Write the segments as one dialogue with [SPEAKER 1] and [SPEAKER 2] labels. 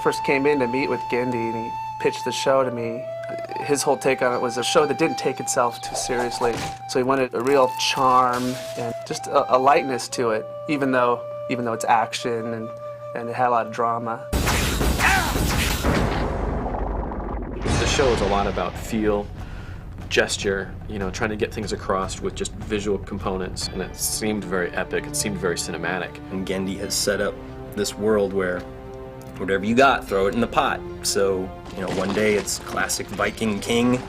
[SPEAKER 1] first came in to meet with Genndy and he pitched the show to me, his whole take on it was a show that didn't take itself too seriously. So he wanted a real charm and just a lightness to it, even though it's action and it had a lot of drama.
[SPEAKER 2] The show is a lot about feel, gesture, trying to get things across with just visual components, and it seemed very epic, it seemed very cinematic.
[SPEAKER 3] And Genndy has set up this world where whatever you got, throw it in the pot. So, one day it's classic Viking king,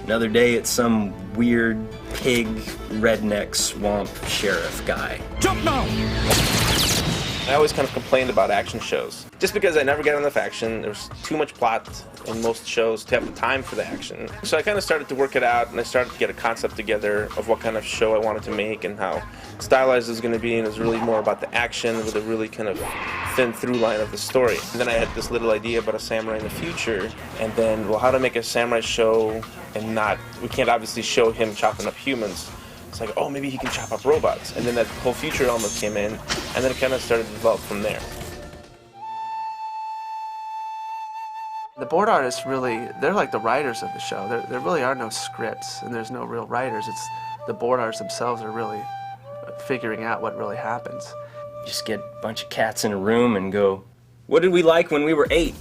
[SPEAKER 3] another day it's some weird pig, redneck, swamp sheriff guy.
[SPEAKER 4] Jump now!
[SPEAKER 5] I always kind of complained about action shows. Just because I never get enough action, there's too much plot in most shows to have the time for the action. So I kind of started to work it out, and I started to get a concept together of what kind of show I wanted to make and how stylized it was going to be, and it was really more about the action with a really kind of thin through line of the story. And then I had this little idea about a samurai in the future, and then, well, how to make a samurai show and we can't obviously show him chopping up humans. It's like, oh, maybe he can chop up robots. And then that whole future element came in, and then it kind of started to develop from there.
[SPEAKER 1] The board artists they're like the writers of the show. There really are no scripts, and there's no real writers. It's the board artists themselves are really figuring out what really happens.
[SPEAKER 3] Just get a bunch of cats in a room and go, what did we like when we were 8?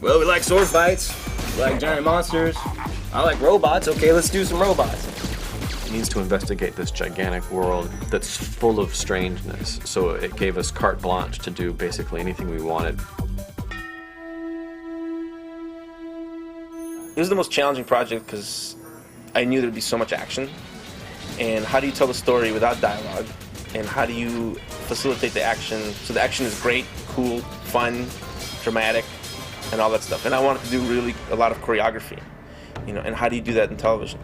[SPEAKER 3] Well, we like sword fights, we like giant monsters, I like robots, okay, let's do some robots.
[SPEAKER 2] It needs to investigate this gigantic world that's full of strangeness, so it gave us carte blanche to do basically anything we wanted.
[SPEAKER 5] It was the most challenging project because I knew there'd be so much action. And how do you tell the story without dialogue? And how do you facilitate the action so the action is great, cool, fun, dramatic, and all that stuff. And I wanted to do really a lot of choreography, and how do you do that in television?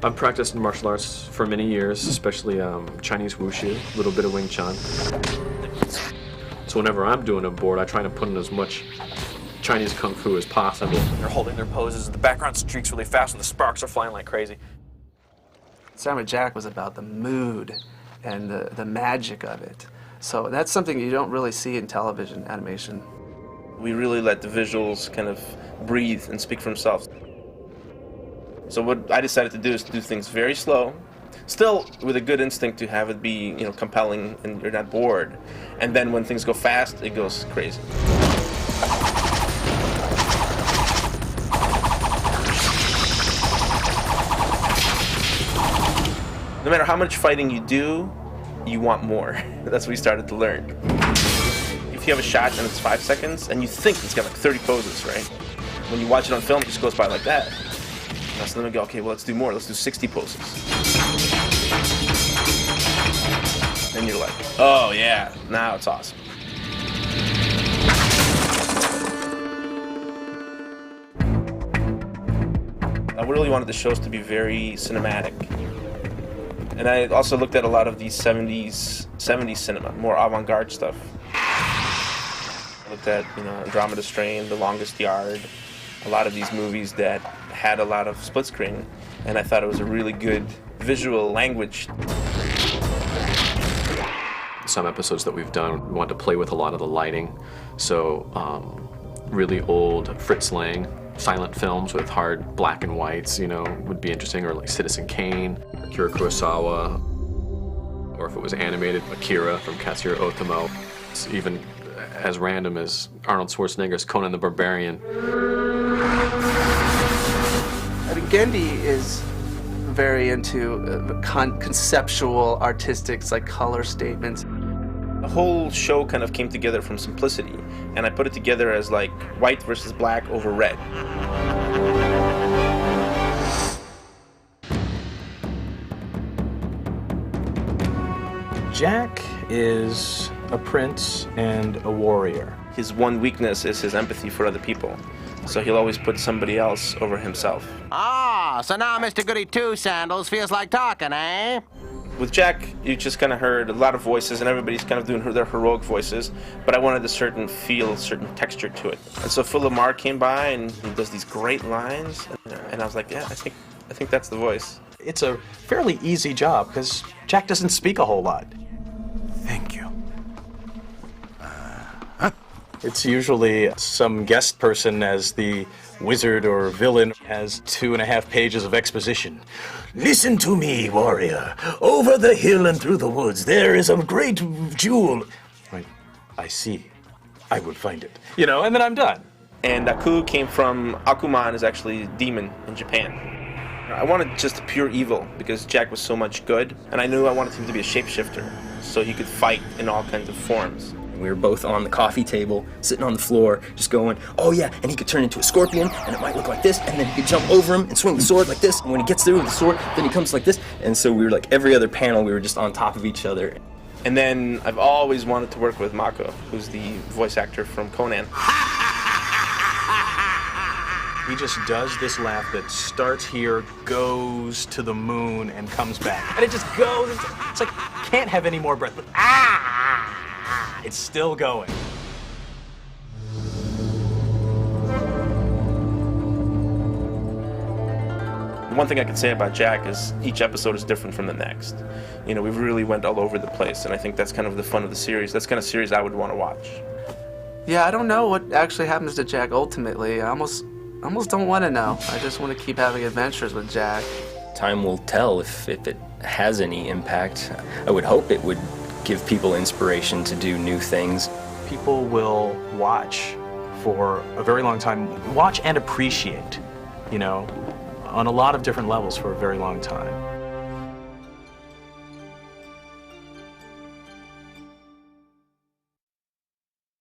[SPEAKER 2] I've practiced in martial arts for many years, especially Chinese Wushu, a little bit of Wing Chun. So whenever I'm doing a board, I try to put in as much Chinese Kung Fu as possible.
[SPEAKER 6] They're holding their poses, the background streaks really fast, and the sparks are flying like crazy.
[SPEAKER 1] Samurai Jack was about the mood and the magic of it. So that's something you don't really see in television animation.
[SPEAKER 5] We really let the visuals kind of breathe and speak for themselves. So what I decided to do is to do things very slow, still with a good instinct to have it be, compelling and you're not bored. And then when things go fast, it goes crazy. No matter how much fighting you do, you want more. That's what we started to learn. If you have a shot and it's 5 seconds, and you think it's got like 30 poses, right? When you watch it on film, it just goes by like that. So then we go, okay, well, let's do more. Let's do 60 poses. And you're like, oh, yeah, now it's awesome. I really wanted the shows to be very cinematic. And I also looked at a lot of these 70s cinema, more avant-garde stuff. I looked at, Andromeda Strain, The Longest Yard, a lot of these movies that had a lot of split screen, and I thought it was a really good visual language.
[SPEAKER 2] Some episodes that we've done, we want to play with a lot of the lighting, so really old Fritz Lang silent films with hard black and whites, would be interesting, or like Citizen Kane, Akira Kurosawa, or if it was animated, Akira from Katsuhiro Otomo. It's even as random as Arnold Schwarzenegger's Conan the Barbarian.
[SPEAKER 1] Genndy is very into conceptual, artistic, like color statements.
[SPEAKER 5] The whole show kind of came together from simplicity, and I put it together as like white versus black over red.
[SPEAKER 7] Jack is a prince and a warrior.
[SPEAKER 5] His one weakness is his empathy for other people. So he'll always put somebody else over himself.
[SPEAKER 8] Ah, so now Mr. Goody Two-Sandals feels like talking, eh?
[SPEAKER 5] With Jack, you just kind of heard a lot of voices, and everybody's kind of doing their heroic voices, but I wanted a certain feel, a certain texture to it. And so Phil Lamar came by, and he does these great lines, and I was like, yeah, I think that's the voice.
[SPEAKER 7] It's a fairly easy job, because Jack doesn't speak a whole lot.
[SPEAKER 4] Thank you.
[SPEAKER 7] It's usually some guest person as the wizard or villain has 2.5 pages of exposition.
[SPEAKER 4] Listen to me, warrior. Over the hill and through the woods, there is a great jewel.
[SPEAKER 7] Right. I see. I will find it. You know, and then I'm done.
[SPEAKER 5] And Aku came from, Akuman is actually demon in Japan. I wanted just pure evil because Jack was so much good, and I knew I wanted him to be a shapeshifter so he could fight in all kinds of forms.
[SPEAKER 3] We were both on the coffee table, sitting on the floor, just going, oh yeah, and he could turn into a scorpion, and it might look like this, and then he could jump over him and swing the sword like this, and when he gets through with the sword, then he comes like this. And so we were like, every other panel, we were just on top of each other.
[SPEAKER 5] And then I've always wanted to work with Mako, who's the voice actor from Conan.
[SPEAKER 7] He just does this laugh that starts here, goes to the moon, and comes back. And it just goes. It's like, can't have any more breath. But it's still going.
[SPEAKER 5] One thing I can say about Jack is each episode is different from the next. You know, we've really went all over the place, and I think that's kind of the fun of the series. That's the kind of series I would want to watch.
[SPEAKER 1] Yeah, I don't know what actually happens to Jack ultimately. I almost don't want to know. I just want to keep having adventures with Jack.
[SPEAKER 3] Time will tell if it has any impact. I would hope it would give people inspiration to do new things.
[SPEAKER 7] People will watch for a very long time, watch and appreciate, you know, on a lot of different levels for a very long time.